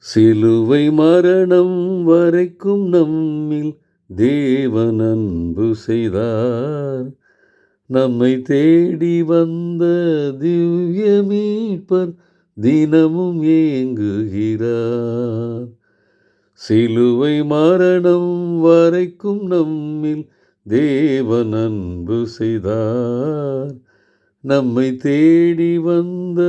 சிலுவை மரணம் வரைக்கும் நம்மில் தேவன் அன்பு செய்தார். நம்மை தேடி வந்த திவ்ய மீட்பர் தினமும் ஏங்குகிறார். சிலுவை மரணம் வரைக்கும் நம்மில் தேவன் அன்பு செய்தார். நம்மை தேடி வந்த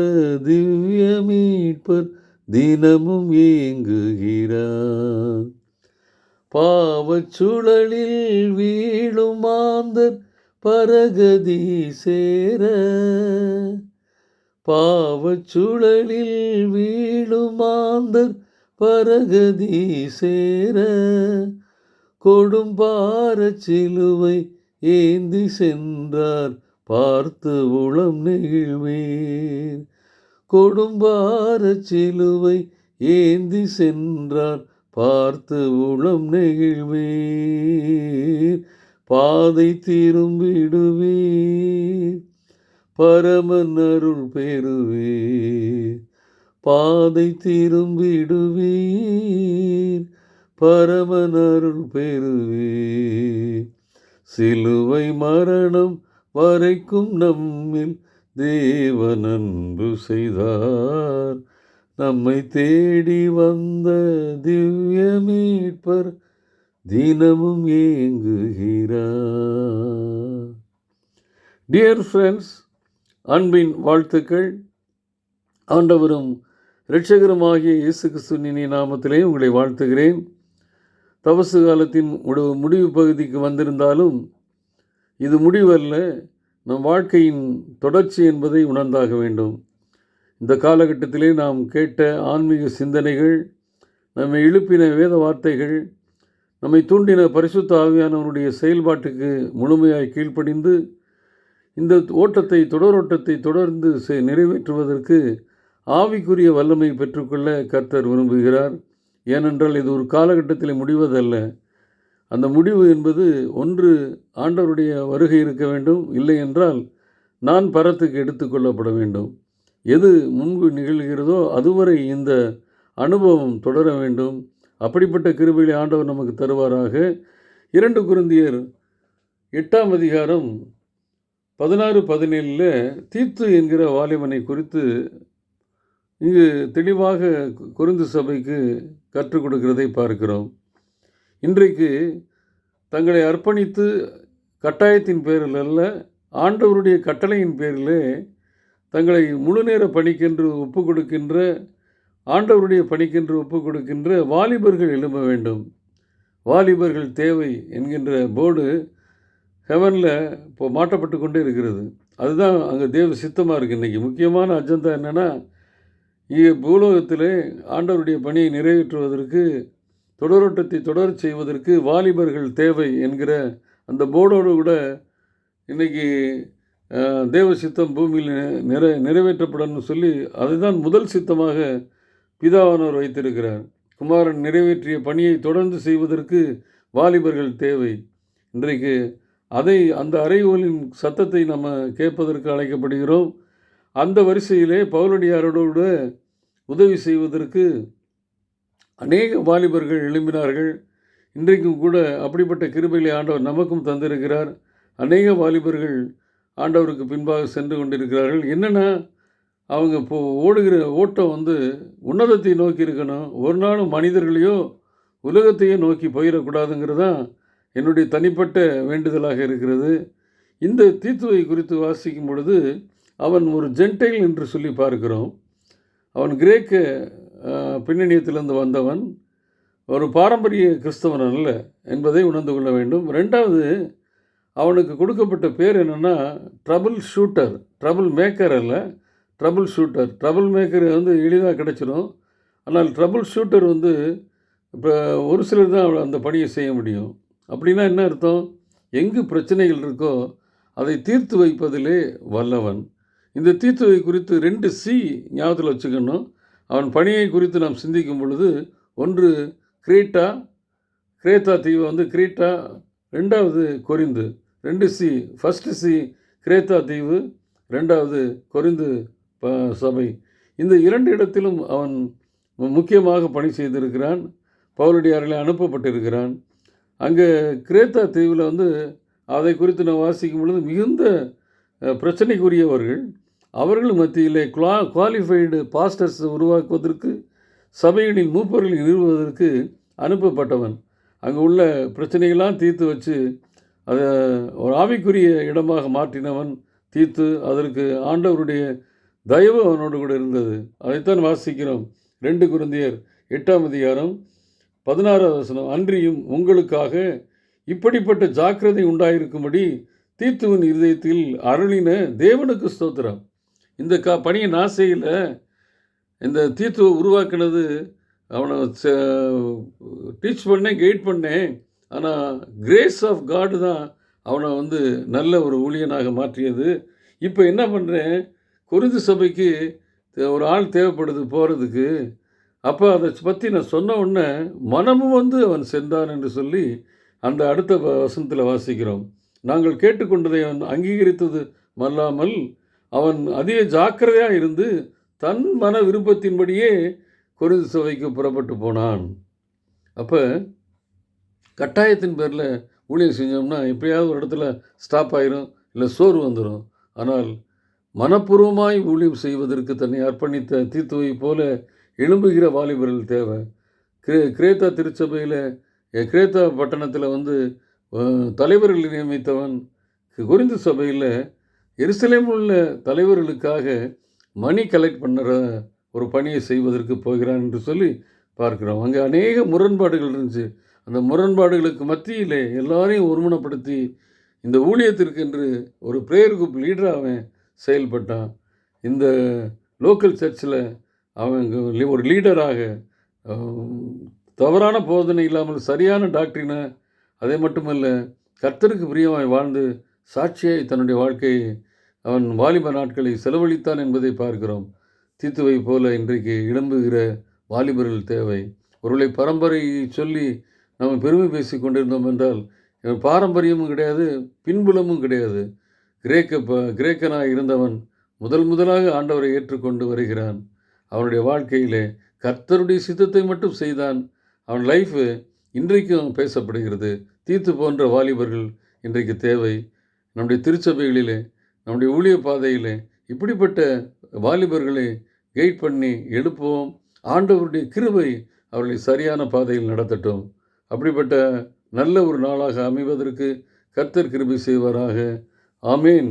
திவ்ய மீட்பர் தினமும் ஏங்குகிறார். பாவச்சுழலில் வீழும் மாந்தர் பரகதி சேர, பாவச்சுழலில் வீழும் மாந்தர் பரகதி சேர, கொடும்பாரச் சிலுவை ஏந்தி சென்றார் பார்த்து உளம் நெகிழ்வீர். கொடும்பாரச் சிலுவை ஏந்தி சென்றார் பார்த்து உளம் நெகிழ்வீர். பாதை திரும்பிடுவீர், பரமன் அருள் பெறுவீர். பாதை திரும்பிடுவீர், பரமன் அருள் பெறுவீர். சிலுவை மரணம் வரைக்கும் நம்மில் தேவன் அன்பு செய்தார். நம்மை தேடி வந்த திவ்ய மீட்பர் தினமும் ஏங்குகிறார். டியர் ஃப்ரெண்ட்ஸ், அன்பின் வாழ்த்துக்கள். ஆண்டவரும் இரட்சகருமாகிய இயேசு கிறிஸ்துவின் நாமத்திலே உங்களை வாழ்த்துகிறேன். தபசு காலத்தின் முடிவு பகுதிக்கு வந்திருந்தாலும் இது முடிவல்ல, நம் வாழ்க்கையின் தொடர்ச்சி என்பதை உணர்ந்தாக வேண்டும். இந்த காலகட்டத்திலே நாம் கேட்ட ஆன்மீக சிந்தனைகள், நம்மை எழுப்பின வேத வார்த்தைகள், நம்மை தூண்டின பரிசுத்த ஆவியானவருடைய செயல்பாட்டுக்கு முழுமையாய் கீழ்ப்படிந்து இந்த ஓட்டத்தை தொடரோட்டத்தை தொடர்ந்து நிறைவேற்றுவதற்கு ஆவிக்குரிய வல்லமை பெற்றுக்கொள்ள கர்த்தர் விரும்புகிறார். ஏனென்றால் இது ஒரு காலகட்டத்தில் முடிவதல்ல. அந்த முடிவு என்பது ஒன்று ஆண்டவருடைய வருகை இருக்க வேண்டும், இல்லை என்றால் நான் பரத்துக்கு எடுத்துக்கொள்ளப்பட வேண்டும். எது முன்பு நிகழ்கிறதோ அதுவரை இந்த அனுபவம் தொடர வேண்டும். அப்படிப்பட்ட கிருபையை ஆண்டவர் நமக்கு தருவாராக. 2 கொரிந்தியர் 8ஆம் அதிகாரம் 16-17 தீத்து என்கிற வாலிபனை குறித்து இங்கு தெளிவாக கொரிந்து சபைக்கு கற்றுக் கொடுக்கிறதை பார்க்கிறோம். இன்றைக்கு தங்களை அர்ப்பணித்து கட்டாயத்தின் பேரில் அல்ல, ஆண்டவருடைய கட்டளையின் பேரிலே தங்களை முழு நேர பணிக்கென்று ஒப்பு கொடுக்கின்ற, ஆண்டவருடைய பணிக்கென்று ஒப்பு கொடுக்கின்ற வாலிபர்கள் எழும்ப வேண்டும். வாலிபர்கள் தேவை என்கின்ற போர்டு ஹெவனில் இப்போ மாட்டப்பட்டு கொண்டே இருக்கிறது. அதுதான் அங்கே தேவ சித்தமாக இருக்குது. இன்றைக்கி முக்கியமான அஜெண்டா என்னென்னா, பூலோகத்திலே ஆண்டவருடைய பணியை நிறைவேற்றுவதற்கு, தொடரோட்டத்தை தொடர் செய்வதற்கு வாலிபர்கள் தேவை என்கிற அந்த போர்டோடு கூட இன்றைக்கி தேவ சித்தம் பூமியில் நிறைவேற்றப்படணும்னு சொல்லி அதுதான் முதல் சித்தமாக பிதாவானவர் வைத்திருக்கிறார். குமாரன் நிறைவேற்றிய பணியை தொடர்ந்து செய்வதற்கு வாலிபர்கள் தேவை. இன்றைக்கு அந்த அறைகோலின் சத்தத்தை நம்ம கேட்பதற்கு அழைக்கப்படுகிறோம். அந்த வரிசையிலே பவுலடியாரோடு உதவி செய்வதற்கு அநேக வாலிபர்கள் எழும்பினார்கள். இன்றைக்கும் கூட அப்படிப்பட்ட கிருபையை ஆண்டவர் நமக்கும் தந்திருக்கிறார். அநேக வாலிபர்கள் ஆண்டவருக்கு பின்பாக சென்று கொண்டிருக்கிறார்கள். என்னென்னா, அவங்க இப்போ ஓடுகிற ஓட்டம் உன்னதத்தை நோக்கி இருக்கணும். ஒரு நாளும் மனிதர்களையோ உலகத்தையோ நோக்கி போயிடக்கூடாதுங்கிறது தான் என்னுடைய தனிப்பட்ட வேண்டுதலாக இருக்கிறது. இந்த தீத்துவை குறித்து வாசிக்கும் பொழுது அவன் ஒரு ஜென்டைல் என்று சொல்லி பார்க்கிறோம். அவன் கிரேக்க பின்னணியத்திலிருந்து வந்தவன், ஒரு பாரம்பரிய கிறிஸ்தவன் அல்ல என்பதை உணர்ந்து கொள்ள வேண்டும். 2வது, அவனுக்கு கொடுக்கப்பட்ட பேர் என்னென்னா ட்ரபிள் ஷூட்டர். ட்ரபிள் மேக்கர் அல்ல, ட்ரபிள் ஷூட்டர். ட்ரபிள் மேக்கர் எளிதாக கிடச்சிடும். ஆனால் ட்ரபிள் ஷூட்டர் இப்போ ஒரு சிலர் தான் அந்த பணியை செய்ய முடியும். அப்படின்னா என்ன அர்த்தம்? எங்கு பிரச்சனைகள் இருக்கோ அதை தீர்த்து வைப்பதிலே வல்லவன். இந்த தீர்த்துவை குறித்து 2 சி ஞாபகத்தில் வச்சுக்கணும். அவன் பணியை குறித்து நாம் சிந்திக்கும் பொழுது, ஒன்று கிரேத்தா தீவு கிரீட்டா, 2வது கொரிந்து. 2 சி. ஃபஸ்ட்டு சி கிரேத்தா தீவு, 2வது கொரிந்து சபை. இந்த 2 இடத்திலும் அவன் முக்கியமாக பணி செய்திருக்கிறான். பவுலடியாரில் அனுப்பப்பட்டிருக்கிறான். அங்கே கிரேத்தா தீவில் வந்து அதை குறித்து நான் வாசிக்கும் பொழுது மிகுந்த பிரச்சனைக்குரியவர்கள். அவர்கள் மத்தியிலே குவாலிஃபைடு பாஸ்டர்ஸ் உருவாக்குவதற்கு, சபைகளின் மூப்பர்களை நிறுவுவதற்கு அனுப்பப்பட்டவன். அங்கே உள்ள பிரச்சனைகள்லாம் தீர்த்து வச்சு அதை ஒரு ஆவிக்குரிய இடமாக மாற்றினவன் தீர்த்து. அதற்கு ஆண்டவருடைய தயவு அவனோடு கூட இருந்தது. அதைத்தான் வாசிக்கிறோம். 2 கொரிந்தியர் 8ஆம் அதிகாரம் 16வது வசனம். அன்றியும் உங்களுக்காக இப்படிப்பட்ட ஜாக்கிரதை உண்டாயிருக்கும்படி தீத்துவின் இருதயத்தில் அருளின தேவனுக்கு ஸ்தோத்திரம். இந்த பணியை நான் செய்யல. இந்த தீத்துவை உருவாக்கினது அவனை டீச் பண்ணேன், கைட் பண்ணேன். ஆனால் கிரேஸ் ஆஃப் காடு தான் அவனை வந்து நல்ல ஒரு ஊழியனாக மாற்றியது. இப்போ என்ன பண்ணுறேன், கொரிந்து சபைக்கு ஒரு ஆள் தேவைப்படுது போகிறதுக்கு. அப்போ அதை பற்றி நான் சொன்ன உடனே மனமும் வந்து அவன் சென்றான் என்று சொல்லி அந்த அடுத்த வசனத்தில் வாசிக்கிறோம். நாங்கள் கேட்டுக்கொண்டதை அவன் அங்கீகரித்தது அல்லாமல் அவன் அதிக ஜாக்கிரதையாக இருந்து தன் மன விருப்பத்தின்படியே கொரிந்து சபைக்கு புறப்பட்டு போனான். அப்போ கட்டாயத்தின் பேரில் ஊழியம் செஞ்சோம்னா எப்படியாவது ஒரு இடத்துல ஸ்டாப் ஆயிரும், இல்லை சோறு வந்துடும். ஆனால் மனப்பூர்வமாய் ஊழியம் செய்வதற்கு தன்னை அர்ப்பணித்த தீத்துவை போல எழும்புகிற வாலிபர்கள் தேவை. கிரேத்தா திருச்சபையில், கிரேத்தா பட்டணத்தில் வந்து தலைவர்களை நியமித்தவன் கொரிந்து சபையில் எருசலேமில் உள்ள தலைவர்களுக்காக மணி கலெக்ட் பண்ணுற ஒரு பணியை செய்வதற்கு போகிறான் என்று சொல்லி பார்க்குறோம். அங்கே அநேக முரண்பாடுகள் இருந்துச்சு. அந்த முரண்பாடுகளுக்கு மத்தியிலே எல்லாரையும் ஒருமுனைப்படுத்தி இந்த ஊழியத்திற்கு என்று ஒரு ப்ரேயர் குரூப் லீடராக அவன் செயல்பட்டான். இந்த லோக்கல் சர்ச்சில் அவங்க ஒரு லீடராக தவறான போதனை இல்லாமல் சரியான டாக்டரினை, அதே மட்டுமல்ல கர்த்தருக்கு பிரியமாய் வாழ்ந்து சாட்சியாய் தன்னுடைய வாழ்க்கையை அவன் வாலிப நாட்களை செலவழித்தான் என்பதை பார்க்கிறோம். தீத்துவை போல இன்றைக்கு எழும்புகிற வாலிபர்கள் தேவை. ஒருவேளை பரம்பரையை சொல்லி நம்ம பெருமை பேசி கொண்டிருந்தோம் என்றால் பாரம்பரியமும் கிடையாது, பின்புலமும் கிடையாது. கிரேக்கனாக இருந்தவன் முதலாக ஆண்டவரை ஏற்றுக்கொண்டு வருகிறான். அவனுடைய வாழ்க்கையிலே கர்த்தருடைய சித்தத்தை மட்டும் செய்தான். அவன் லைஃபு இன்றைக்கும் பேசப்படுகிறது. தீத்து போன்ற வாலிபர்கள் இன்றைக்கு தேவை. நம்முடைய திருச்சபைகளிலே, நம்முடைய ஊழிய பாதையிலே இப்படிப்பட்ட வாலிபர்களை கைட் பண்ணி எழுப்புவோம். ஆண்டவருடைய கிருபை அவர்களை சரியான பாதையில் நடத்தட்டும். அப்படிப்பட்ட நல்ல ஒரு நாளாக அமைவதற்கு கர்த்தர் கிருபை செய்வாராக. ஆமேன்.